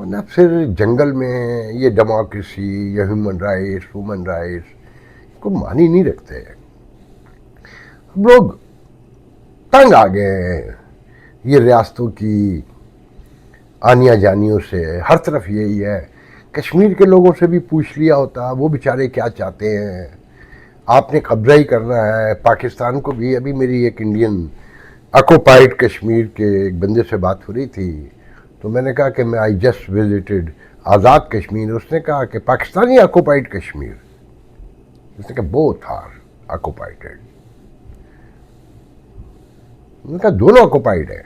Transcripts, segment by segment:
ورنہ پھر جنگل میں یہ ڈیموکریسی یا ہیومن رائٹس کو معنی نہیں رکھتے ہیں. ہم لوگ تنگ آ گئے ہیں یہ ریاستوں کی آنیاں جانیوں سے. ہر طرف یہی ہے. کشمیر کے لوگوں سے بھی پوچھ لیا ہوتا وہ بیچارے کیا چاہتے ہیں. آپ نے قبضہ ہی کرنا ہے. پاکستان کو بھی ابھی میری ایک انڈین آکوپائڈ کشمیر کے ایک بندے سے بات ہو رہی تھی تو میں نے کہا کہ میں I just visited Azad Kashmir. اس نے کہا کہ پاکستانی آکوپائڈ کشمیر. اس نے کہا بوتھ آر آکوپائڈ. میں نے کہا دونوں آکوپائڈ ہیں.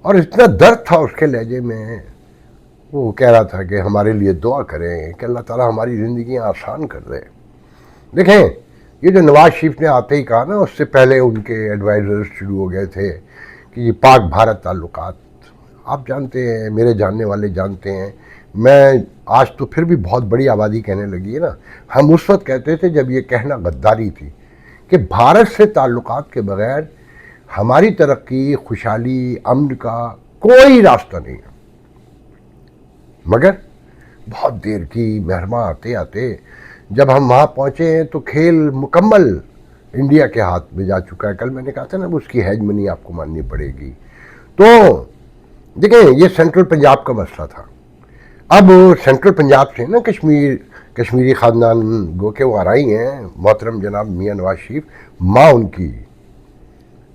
اور اتنا درد تھا اس کے لہجے میں. وہ کہہ رہا تھا کہ ہمارے لیے دعا کریں کہ اللہ تعالیٰ ہماری زندگیاں آسان کر دے. دیکھیں یہ جو نواز شریف نے آتے ہی کہا نا اس سے پہلے ان کے ایڈوائزرز شروع ہو گئے تھے کہ یہ پاک بھارت تعلقات. آپ جانتے ہیں میرے جاننے والے جانتے ہیں میں آج تو پھر بھی بہت بڑی آبادی کہنے لگی ہے نا. ہم اس وقت کہتے تھے جب یہ کہنا غداری تھی کہ بھارت سے تعلقات کے بغیر ہماری ترقی خوشحالی امن کا کوئی راستہ نہیں ہے. مگر بہت دیر کی مہرباں آتے آتے جب ہم وہاں پہنچے ہیں تو کھیل مکمل انڈیا کے ہاتھ میں جا چکا ہے. کل میں نے کہا تھا نا اس کی ہیجمنی آپ کو ماننی پڑے گی. تو دیکھیں یہ سینٹرل پنجاب کا مسئلہ تھا. اب سینٹرل پنجاب سے نا کشمیری خاندان گو کہ وہ آرائی ہیں محترم جناب میاں نواز شریف. ماں ان کی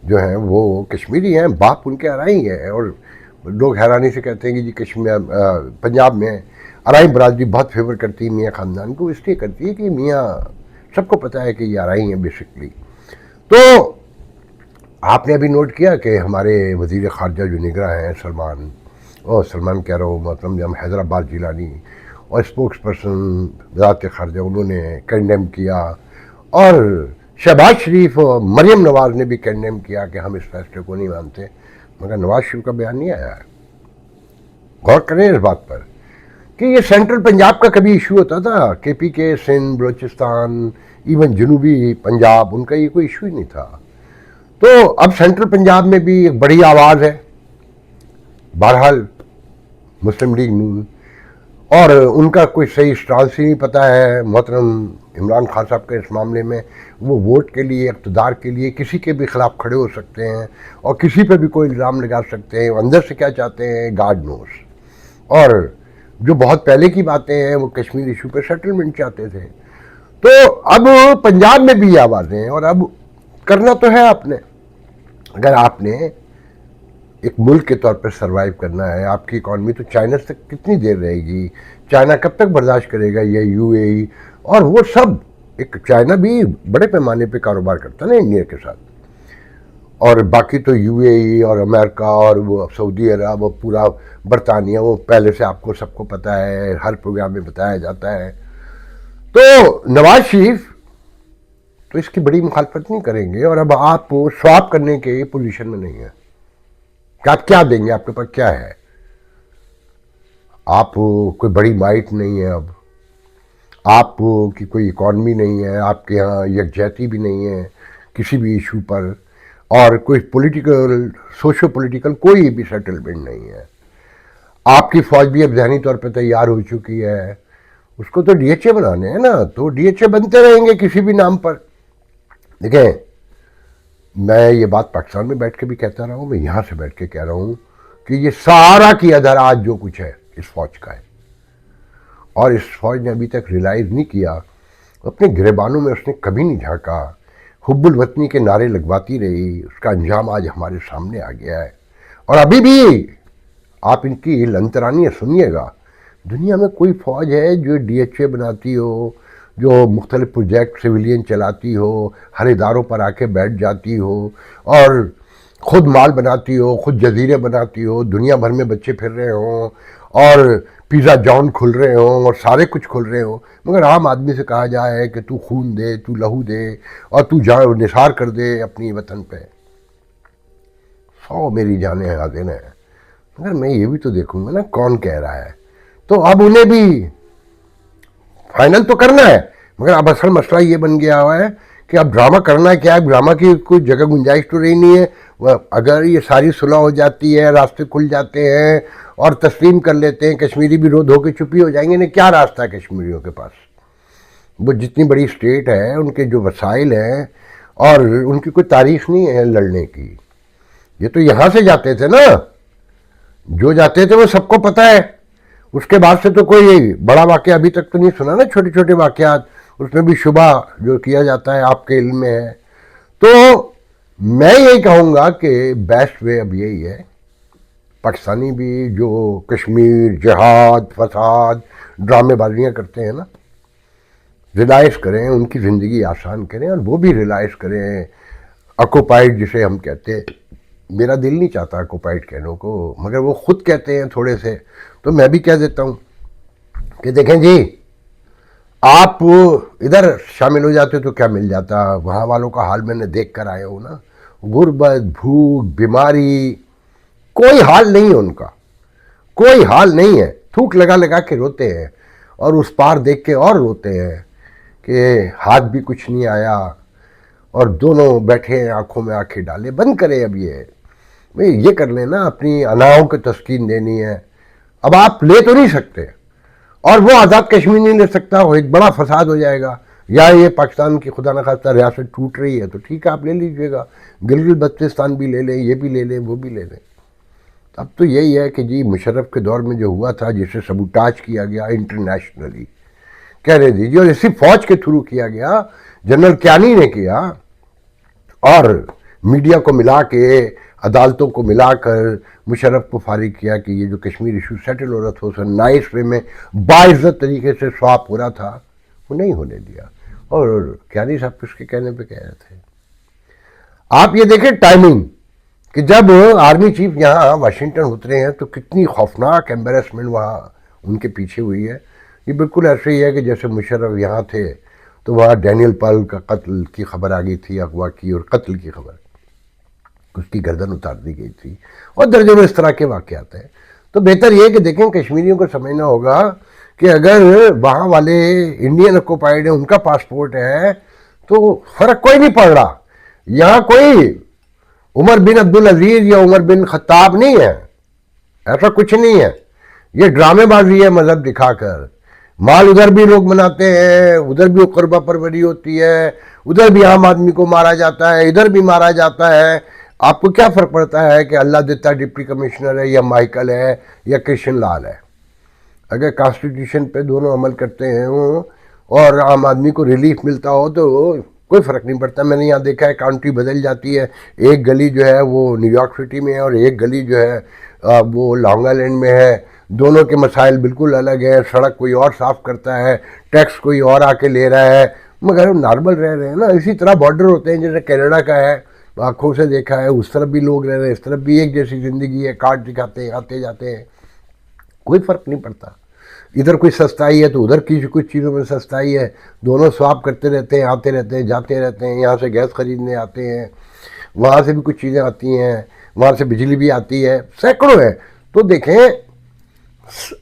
جو ہیں وہ کشمیری ہیں باپ ان کے آرائی ہیں. اور لوگ حیرانی سے کہتے ہیں کہ جی پنجاب میں آرائی برادری بہت فیور کرتی ہے میاں خاندان کو. اس لیے کرتی ہے کہ میاں سب کو پتہ ہے کہ یہ آرائی ہیں بیسکلی. تو آپ نے ابھی نوٹ کیا کہ ہمارے وزیر خارجہ جو نگراں ہیں سلمان کہہ رہا ہوں محترم جناب حیدرآباد جیلانی اور اسپوکس پرسن وزارت خارجہ انہوں نے کنڈیم کیا. اور شہباز شریف اور مریم نواز نے بھی کنڈیم کیا کہ ہم اس فیصلے کو نہیں مانتے. مگر نواز شریف کا بیان نہیں آیا ہے. غور کریں اس بات پر کہ یہ سینٹرل پنجاب کا کبھی ایشو ہوتا تھا. کے پی کے سندھ بلوچستان ایون جنوبی پنجاب ان کا یہ کوئی ایشو ہی نہیں تھا. تو اب سینٹرل پنجاب میں بھی ایک بڑی آواز ہے. بہرحال مسلم لیگ نون اور ان کا کوئی صحیح اسٹانس ہی نہیں پتہ ہے. محترم عمران خان صاحب کے اس معاملے میں وہ ووٹ کے لیے اقتدار کے لیے کسی کے بھی خلاف کھڑے ہو سکتے ہیں اور کسی پہ بھی کوئی الزام لگا سکتے ہیں. اندر سے کیا چاہتے ہیں گاڈ نوز. اور جو بہت پہلے کی باتیں ہیں وہ کشمیر ایشو پہ سیٹلمنٹ چاہتے تھے. تو اب پنجاب میں بھی یہ آوازیں ہیں. اور اب کرنا تو ہے آپ نے. اگر آپ نے ایک ملک کے طور پر سروائیو کرنا ہے آپ کی اکانومی تو چائنا تک کتنی دیر رہے گی. چائنا کب تک برداشت کرے گا یہ یو اے ای اور وہ سب. ایک چائنا بھی بڑے پیمانے پہ کاروبار کرتا ہے نا انڈیا کے ساتھ. اور باقی تو یو اے ای اور امریکہ اور وہ سعودی عرب اور پورا برطانیہ وہ پہلے سے آپ کو سب کو پتہ ہے ہر پروگرام میں بتایا جاتا ہے. تو نواز شریف تو اس کی بڑی مخالفت نہیں کریں گے. اور اب آپ سواپ کرنے کے پوزیشن میں نہیں ہیں کہ آپ کیا دیں گے. آپ کے پاس کیا ہے. آپ کوئی بڑی مائٹ نہیں ہے. اب آپ کی کوئی اکانومی نہیں ہے. آپ کے ہاں یکجہتی بھی نہیں ہے کسی بھی ایشو پر. اور کوئی پولیٹیکل سوشو پولیٹیکل کوئی بھی سیٹلمنٹ نہیں ہے. آپ کی فوج بھی اب ذہنی طور پہ تیار ہو چکی ہے. اس کو تو ڈی ایچ اے بنانے ہیں نا تو ڈی ایچ اے بنتے رہیں گے کسی بھی نام پر. دیکھیں میں یہ بات پاکستان میں بیٹھ کے بھی کہتا رہا ہوں میں یہاں سے بیٹھ کے کہہ رہا ہوں کہ یہ سارا کی ادھر آج جو کچھ ہے اس فوج کا ہے. اور اس فوج نے ابھی تک ریلائز نہیں کیا. اپنے گریبانوں میں اس نے کبھی نہیں جھانکا. حب الوطنی کے نعرے لگواتی رہی. اس کا انجام آج ہمارے سامنے آ گیا ہے. اور ابھی بھی آپ ان کی لنترانیاں سنیے گا. دنیا میں کوئی فوج ہے جو ڈی ایچ اے بناتی ہو جو مختلف پروجیکٹ سویلین چلاتی ہو ہر اداروں پر آ کے بیٹھ جاتی ہو اور خود مال بناتی ہو خود جزیرے بناتی ہو دنیا بھر میں بچے پھر رہے ہوں اور پیزا جان کھل رہے ہوں اور سارے کچھ کھل رہے ہوں مگر عام آدمی سے کہا جائے کہ تو خون دے تو لہو دے اور تو نثار کر دے اپنی وطن پہ 100 میری جانیں حاضر ہیں. مگر میں یہ بھی تو دیکھوں گا نا کون کہہ رہا ہے. تو اب انہیں بھی فائنل تو کرنا ہے مگر اب اصل مسئلہ یہ بن گیا ہوا ہے کہ اب ڈرامہ کرنا کیا ہے, ڈرامہ کی کوئی جگہ گنجائش تو رہی نہیں ہے. اگر یہ ساری صلح ہو جاتی ہے, راستے کھل جاتے ہیں اور تسلیم کر لیتے ہیں, کشمیری بھی رو دھو کے چپی ہو جائیں گے. کیا راستہ ہے کشمیریوں کے پاس؟ وہ جتنی بڑی اسٹیٹ ہے, ان کے جو وسائل ہیں, اور ان کی کوئی تاریخ نہیں ہے لڑنے کی. یہ تو یہاں سے جاتے تھے نا, جو جاتے تھے وہ سب کو پتہ ہے. اس کے بعد سے تو کوئی بڑا واقعہ ابھی تک تو نہیں سنا نا, چھوٹے چھوٹے واقعات اس میں بھی شبہ جو کیا جاتا ہے آپ کے علم میں ہے. تو میں یہی کہوں گا کہ بیسٹ وے اب یہی ہے, پاکستانی بھی جو کشمیر, جہاد, فساد, ڈرامے بازیاں کرتے ہیں نا, ریلائز کریں, ان کی زندگی آسان کریں, اور وہ بھی ریلائز کریں. آکوپائڈ جسے ہم کہتے ہیں, میرا دل نہیں چاہتا آکوپائڈ کہنے کو, مگر وہ خود کہتے ہیں تھوڑے سے, تو میں بھی کہہ دیتا ہوں کہ دیکھیں جی, آپ ادھر شامل ہو جاتے تو کیا مل جاتا. وہاں والوں کا حال میں نے دیکھ کر آیا ہوں نا, غربت, بھوک, بیماری, کوئی حال نہیں ہے ان کا, کوئی حال نہیں ہے. تھوک لگا لگا کے روتے ہیں, اور اس پار دیکھ کے اور روتے ہیں کہ ہاتھ بھی کچھ نہیں آیا, اور دونوں بیٹھے ہیں آنکھوں میں آنکھیں ڈالے. بند کریں اب یہ کر لیں نا, اپنی اناؤں کو تسکین دینی ہے. اب آپ لے تو نہیں سکتے, اور وہ آزاد کشمیر نہیں لے سکتا, وہ ایک بڑا فساد ہو جائے گا. یا یہ پاکستان کی خدا نخواستہ ریاست ٹوٹ رہی ہے تو ٹھیک ہے, آپ لے لیجئے گا, گلگت بلتستان بھی لے لیں, یہ بھی لے لیں, وہ بھی لے لیں. اب تو یہی ہے کہ جی مشرف کے دور میں جو ہوا تھا, جسے سبوٹاج کیا گیا انٹرنیشنلی, کہنے دیجیے, اور اسی فوج کے تھرو کیا گیا, جنرل کیانی نے کیا, اور میڈیا کو ملا کے, عدالتوں کو ملا کر مشرف کو فارغ کیا کہ یہ جو کشمیر ایشو سیٹل ہو رہا تھا, اسے نائس وے میں باعزت طریقے سے سواپ ہو رہا تھا, وہ نہیں ہونے دیا. اور کیانی صاحب اس کے کہنے پہ کہہ رہے تھے. آپ یہ دیکھیں ٹائمنگ, کہ جب آرمی چیف یہاں واشنگٹن اترے ہیں تو کتنی خوفناک ایمبیرسمنٹ وہاں ان کے پیچھے ہوئی ہے. یہ بالکل ایسے ہی ہے کہ جیسے مشرف یہاں تھے تو وہاں ڈینیل پال کا قتل کی خبر آ گئی تھی, اغوا کی اور قتل کی خبر, اس کی گردن اتار دی گئی تھی, اور درجنوں اس طرح کے واقعات ہیں. تو بہتر یہ کہ دیکھیں, کشمیریوں کو سمجھنا ہوگا کہ اگر وہاں والے انڈین آکوپائڈ ہیں, ان کا پاسپورٹ ہے, تو فرق کوئی نہیں پڑ رہا. یہاں کوئی عمر بن عبدالعزیز یا عمر بن خطاب نہیں ہے, ایسا کچھ نہیں ہے. یہ ڈرامے بازی ہے مذہب دکھا کر. مال ادھر بھی لوگ مناتے ہیں, ادھر بھی قربہ پروری ہوتی ہے, ادھر بھی عام آدمی کو مارا جاتا ہے, ادھر بھی مارا جاتا ہے. آپ کو کیا فرق پڑتا ہے کہ اللہ دتا ڈپٹی کمشنر ہے, یا مائیکل ہے, یا کرشن لال ہے؟ اگر کانسٹیٹیوشن پہ دونوں عمل کرتے ہیں اور عام آدمی کو ریلیف ملتا ہو تو کوئی فرق نہیں پڑتا. میں نے یہاں دیکھا ہے کاؤنٹی بدل جاتی ہے, ایک گلی جو ہے وہ نیو یارک سٹی میں ہے, اور ایک گلی جو ہے وہ لانگ آئلینڈ میں ہے. دونوں کے مسائل بالکل الگ ہیں, سڑک کوئی اور صاف کرتا ہے, ٹیکس کوئی اور آ کے لے رہا ہے, مگر نارمل رہ رہے ہیں نا. اسی طرح بارڈر ہوتے ہیں جیسے کینیڈا کا ہے, آنکھوں سے دیکھا ہے, اس طرف بھی لوگ رہ رہے ہیں, اس طرف بھی ایک جیسی زندگی ہے, کارڈ دکھاتے ہیں, آتے جاتے ہیں, کوئی فرق نہیں پڑتا. ادھر کوئی سستائی ہے تو ادھر کی کچھ چیزوں میں سستائی ہے, دونوں سواپ کرتے رہتے ہیں, آتے رہتے ہیں, جاتے رہتے ہیں. یہاں سے گیس خریدنے آتے ہیں, وہاں سے بھی کچھ چیزیں آتی ہیں, وہاں سے بجلی بھی آتی ہے, سینکڑوں ہیں. تو دیکھیں,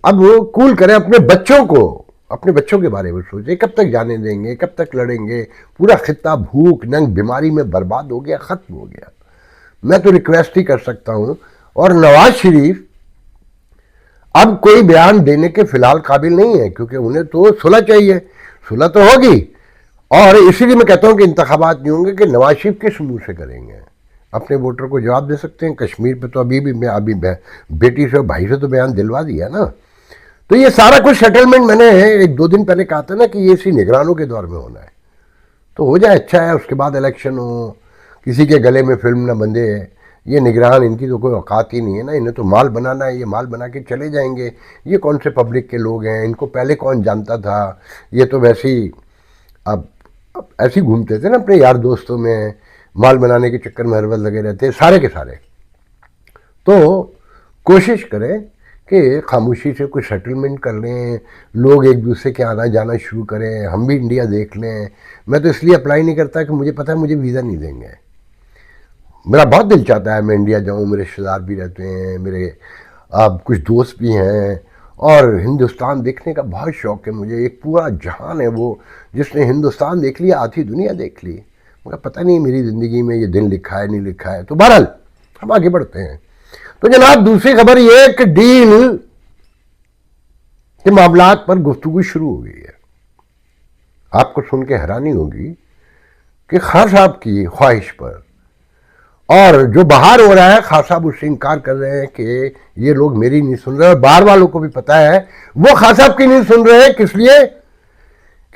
اب کول کریں اپنے بچوں کو, اپنے بچوں کے بارے میں سوچیں, کب تک جانے دیں گے, کب تک لڑیں گے؟ پورا خطہ بھوک ننگ بیماری میں برباد ہو گیا, ختم ہو گیا. میں تو ریکویسٹ ہی کر سکتا ہوں. اور نواز شریف اب کوئی بیان دینے کے فی الحال قابل نہیں ہے, کیونکہ انہیں تو صلح چاہیے. صلح تو ہوگی, اور اسی لیے میں کہتا ہوں کہ انتخابات نہیں ہوں گے کہ نواز شریف کس منہ سے کریں گے, اپنے ووٹر کو جواب دے سکتے ہیں. کشمیر پہ تو ابھی بیٹی سے اور بھائی سے تو بیان دلوا دیا نا. تو یہ سارا کچھ سیٹلمنٹ میں نے ایک دو دن پہلے کہا تھا نا کہ یہ اسی نگرانوں کے دور میں ہونا ہے, تو ہو جائے اچھا ہے. اس کے بعد الیکشن ہو, کسی کے گلے میں فلم نہ بندھے. یہ نگران, ان کی تو کوئی اوقات ہی نہیں ہے نا, انہیں تو مال بنانا ہے, یہ مال بنا کے چلے جائیں گے. یہ کون سے پبلک کے لوگ ہیں, ان کو پہلے کون جانتا تھا؟ یہ تو ویسے ہی اب ایسے ہی گھومتے تھے نا اپنے یار دوستوں میں, مال بنانے کے چکر میں ہر وقت لگے رہتے سارے کے سارے. تو کوشش کریں کہ خاموشی سے کوئی سیٹلمنٹ کر لیں, لوگ ایک دوسرے کے آنا جانا شروع کریں, ہم بھی انڈیا دیکھ لیں. میں تو اس لیے اپلائی نہیں کرتا کہ مجھے پتہ ہے مجھے ویزا نہیں دیں گے. میرا بہت دل چاہتا ہے میں انڈیا جاؤں, میرے رشتہ دار بھی رہتے ہیں, میرے کچھ دوست بھی ہیں, اور ہندوستان دیکھنے کا بہت شوق ہے مجھے. ایک پورا جہان ہے وہ, جس نے ہندوستان دیکھ لیا آدھی دنیا دیکھ لی. مگر پتہ نہیں میری زندگی میں یہ دن لکھا ہے نہیں لکھا ہے. تو بہرحال ہم آگے بڑھتے ہیں. تو جناب دوسری خبر یہ کہ ڈیل کے معاملات پر گفتگو شروع ہو گئی ہے. آپ کو سن کے حیرانی ہوگی کہ خان صاحب کی خواہش پر اور جو باہر ہو رہا ہے خان صاحب اس سے انکار کر رہے ہیں کہ یہ لوگ میری نہیں سن رہے, اور باہر والوں کو بھی پتا ہے وہ خان صاحب کی نہیں سن رہے. کس لیے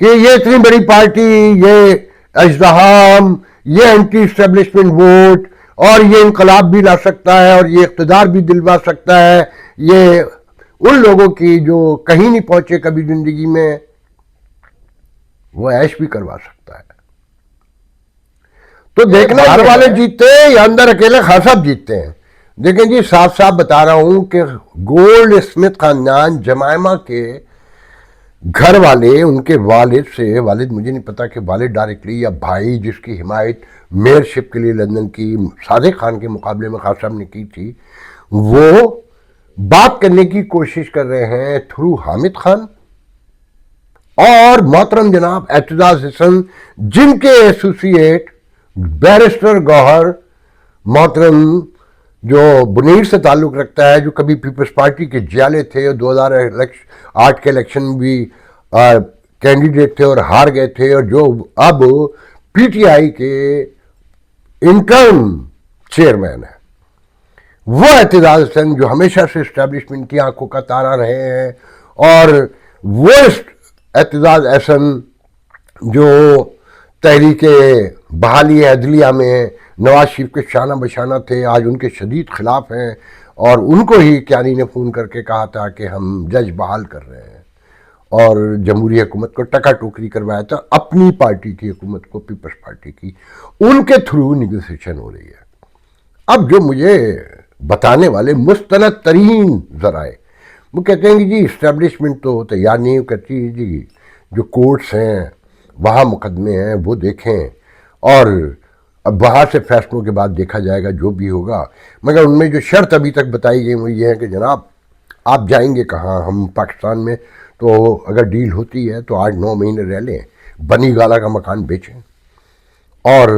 کہ یہ اتنی بڑی پارٹی, یہ اژدہام, یہ اینٹی اسٹیبلشمنٹ ووٹ, اور یہ انقلاب بھی لا سکتا ہے اور یہ اقتدار بھی دلوا سکتا ہے, یہ ان لوگوں کی جو کہیں نہیں پہنچے کبھی زندگی میں وہ عیش بھی کروا سکتا ہے. تو دیکھنا باہر والے جیتتے ہیں یا اندر اکیلے خان صاحب جیتتے ہیں. دیکھیں جی صاف صاف بتا رہا ہوں کہ گولڈ اسمتھ خاندان جمائمہ کے گھر والے, ان کے والد سے, والد مجھے نہیں پتا کہ والد ڈائریکٹلی یا بھائی جس کی حمایت میئرشپ کے لیے لندن کی صادق خان کے مقابلے میں خان صاحب نے کی تھی, وہ بات کرنے کی کوشش کر رہے ہیں تھرو حامد خان اور محترم جناب اعتزاز حسن, جن کے ایسوسیٹ بیرسٹر گوہر محترم جو بنیر سے تعلق رکھتا ہے, جو کبھی پیپلز پارٹی کے جیالے تھے اور 2008 کے الیکشن بھی کینڈیڈیٹ تھے اور ہار گئے تھے, اور جو اب پی ٹی آئی کے انٹرم چیئرمین ہیں, وہ اعتزاز حسن جو ہمیشہ سے اسٹیبلشمنٹ کی آنکھوں کا تارا رہے ہیں. اور وہ اعتزاز حسن جو تحریک بحالی عدلیہ میں نواز شریف کے شانہ بشانہ تھے, آج ان کے شدید خلاف ہیں, اور ان کو ہی کیانی نے فون کر کے کہا تھا کہ ہم جج بحال کر رہے ہیں, اور جمہوری حکومت کو ٹکا ٹوکری کروایا تھا اپنی پارٹی کی حکومت کو, پیپلز پارٹی کی, ان کے تھرو نیگوسیشن ہو رہی ہے. اب جو مجھے بتانے والے مستند ترین ذرائع وہ کہتے ہیں کہ جی اسٹیبلشمنٹ تو تیار نہیں کرتی, جی جو کورٹس ہیں وہاں مقدمے ہیں وہ دیکھیں, اور اب وہاں سے فیصلوں کے بعد دیکھا جائے گا جو بھی ہوگا. مگر ان میں جو شرط ابھی تک بتائی گئی وہ یہ ہے کہ جناب آپ جائیں گے کہاں, ہم پاکستان میں تو اگر ڈیل ہوتی ہے تو 8-9 مہینے رہ لیں, بنی گالا کا مکان بیچیں اور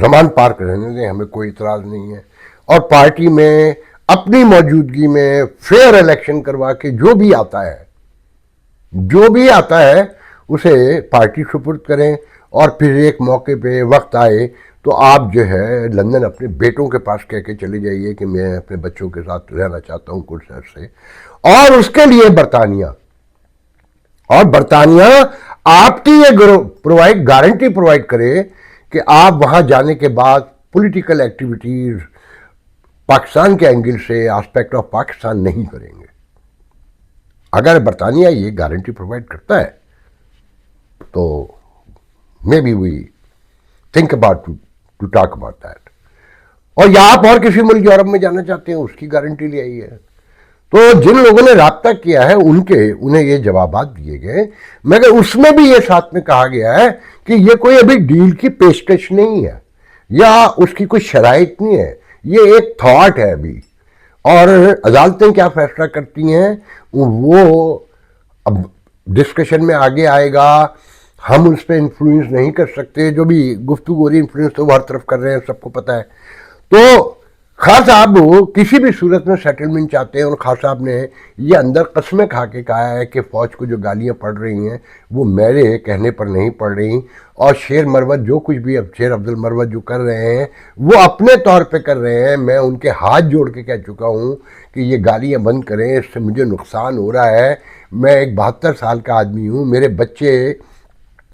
زمان پارک رہنے دیں, ہمیں کوئی اعتراض نہیں ہے, اور پارٹی میں اپنی موجودگی میں فیئر الیکشن کروا کے جو بھی آتا ہے اسے پارٹی سپرد کریں, اور پھر ایک موقع پہ وقت آئے تو آپ جو ہے لندن اپنے بیٹوں کے پاس کہہ کے چلے جائیے کہ میں اپنے بچوں کے ساتھ رہنا چاہتا ہوں کچھ عرصے, اور اس کے لیے برطانیہ آپ کی یہ گارنٹی پرووائڈ کرے کہ آپ وہاں جانے کے بعد پولیٹیکل ایکٹیویٹیز پاکستان کے اینگل سے آسپیکٹ آف پاکستان نہیں کریں گے. اگر برطانیہ یہ گارنٹی پرووائڈ کرتا ہے تو may be we think about to talk about that. اور یا آپ اور کسی ملک یورپ میں جانا چاہتے ہیں اس کی گارنٹی لے آئی ہے. تو جن لوگوں نے رابطہ کیا ہے انہیں یہ جوابات دیے گئے, مگر اس میں بھی یہ ساتھ میں کہا گیا ہے کہ یہ کوئی ابھی ڈیل کی پیشکش نہیں ہے یا اس کی کوئی شرائط نہیں ہے, یہ ایک تھاٹ ہے ابھی, اور عدالتیں کیا فیصلہ کرتی ہیں وہ اب ڈسکشن میں آگے آئے گا. ہم اس پہ انفلوئنس نہیں کر سکتے, جو بھی گفتگو ہو رہی انفلوئنس تو وہ ہر طرف کر رہے ہیں, سب کو پتہ ہے. تو خان صاحب کسی بھی صورت میں سیٹلمنٹ چاہتے ہیں, اور خان صاحب نے یہ اندر قسمیں کھا کے کہا ہے کہ فوج کو جو گالیاں پڑ رہی ہیں وہ میرے کہنے پر نہیں پڑ رہی, اور شیر مروت جو کچھ بھی اب شیر عبد المروت جو کر رہے ہیں وہ اپنے طور پہ کر رہے ہیں. میں ان کے ہاتھ جوڑ کے کہہ چکا ہوں کہ یہ گالیاں بند کریں, اس سے مجھے نقصان ہو رہا ہے. میں ایک 72 سال کا آدمی ہوں, میرے بچے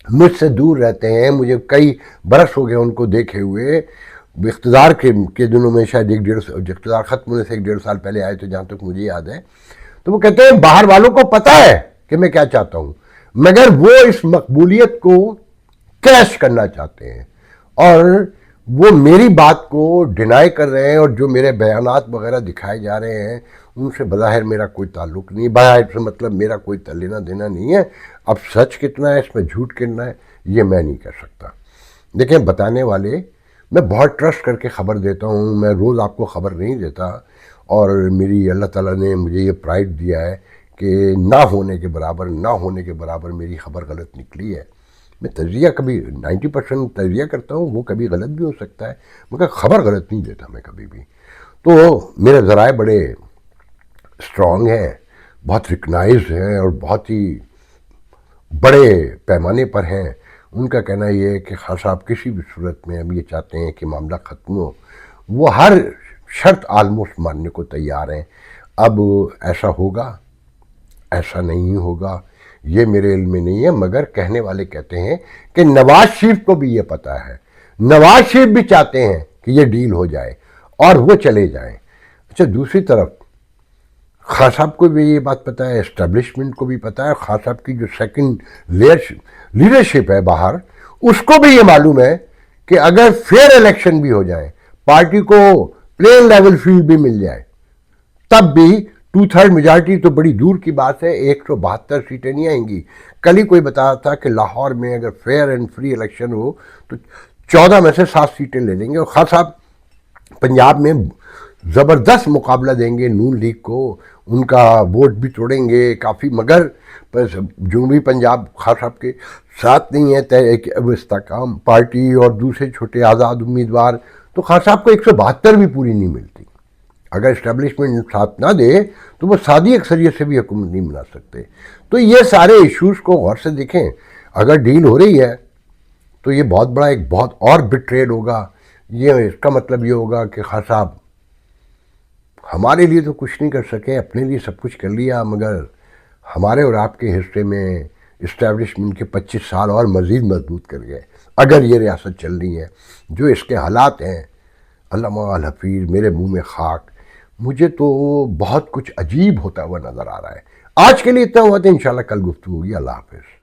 مجھ سے دور رہتے ہیں, مجھے کئی برس ہو گئے ان کو دیکھے ہوئے. اقتدار کے دنوں میں شاید اقتدار ختم ہونے سے 1-1.5 سال پہلے آئے تھے جہاں تک مجھے یاد ہے. تو وہ کہتے ہیں باہر والوں کو پتہ ہے کہ میں کیا چاہتا ہوں, مگر وہ اس مقبولیت کو کیش کرنا چاہتے ہیں, اور وہ میری بات کو ڈینائی کر رہے ہیں, اور جو میرے بیانات وغیرہ دکھائے جا رہے ہیں ان سے بظاہر میرا کوئی تعلق نہیں, بظاہر سے مطلب میرا کوئی لینا دینا نہیں ہے. اب سچ کتنا ہے اس میں جھوٹ کتنا ہے یہ میں نہیں کہہ سکتا. دیکھیں بتانے والے میں بہت ٹرسٹ کر کے خبر دیتا ہوں, میں روز آپ کو خبر نہیں دیتا, اور میری اللہ تعالیٰ نے مجھے یہ پرائڈ دیا ہے کہ نہ ہونے کے برابر میری خبر غلط نکلی ہے. میں تجزیہ کبھی 90% تجزیہ کرتا ہوں، وہ کبھی غلط بھی ہو سکتا ہے، مگر خبر غلط نہیں دیتا میں کبھی بھی. تو میرے ذرائع بڑے اسٹرانگ ہیں، بہت ریکگنائزڈ ہیں اور بہت ہی بڑے پیمانے پر ہیں. ان کا کہنا یہ ہے کہ خان صاحب کسی بھی صورت میں اب یہ چاہتے ہیں کہ معاملہ ختم ہو، وہ ہر شرط آلموسٹ ماننے کو تیار ہیں. اب ایسا ہوگا، ایسا نہیں ہوگا، یہ میرے علم میں نہیں ہے، مگر کہنے والے کہتے ہیں کہ نواز شریف کو بھی یہ پتہ ہے، نواز شریف بھی چاہتے ہیں کہ یہ ڈیل ہو جائے اور وہ چلے جائیں. اچھا، دوسری طرف خان صاحب کو بھی یہ بات پتہ ہے، اسٹیبلشمنٹ کو بھی پتہ ہے، خان صاحب کی جو سیکنڈ لیڈرشپ ہے باہر، اس کو بھی یہ معلوم ہے کہ اگر فیئر الیکشن بھی ہو جائے، پارٹی کو پلین لیول فیلڈ بھی مل جائے، تب بھی 2/3 میجارٹی تو بڑی دور کی بات ہے، 172 سیٹیں نہیں آئیں گی. کل ہی کوئی بتا رہا تھا کہ لاہور میں اگر فیئر اینڈ فری الیکشن ہو تو 14 میں سے 7 سیٹیں لے لیں گے. اور خان صاحب پنجاب میں زبردست مقابلہ دیں گے نون لیگ کو، ان کا ووٹ بھی توڑیں گے کافی، مگر جنوبی پنجاب خان صاحب کے ساتھ نہیں ہے. تحریک استحکام پارٹی اور دوسرے چھوٹے آزاد امیدوار، تو خان صاحب کو 172 بھی پوری نہیں ملتی. اگر اسٹیبلشمنٹ ساتھ نہ دے تو وہ سادی اکثریت سے بھی حکومت نہیں بنا سکتے. تو یہ سارے ایشوز کو غور سے دیکھیں. اگر ڈیل ہو رہی ہے تو یہ بہت بڑا ایک بہت اور بٹریل ہوگا. یہ اس کا مطلب یہ ہوگا کہ خان صاحب ہمارے لیے تو کچھ نہیں کر سکے، اپنے لیے سب کچھ کر لیا، مگر ہمارے اور آپ کے حصے میں اسٹیبلشمنٹ کے 25 سال اور مزید مضبوط کر گئے. اگر یہ ریاست چل رہی ہے جو اس کے حالات ہیں، علامہ الحفیظ میرے منہ میں خاک، مجھے تو بہت کچھ عجیب ہوتا ہوا نظر آ رہا ہے. آج کے لیے اتنا ہوا تھا، انشاءاللہ کل گفتگو ہوگی. اللہ حافظ.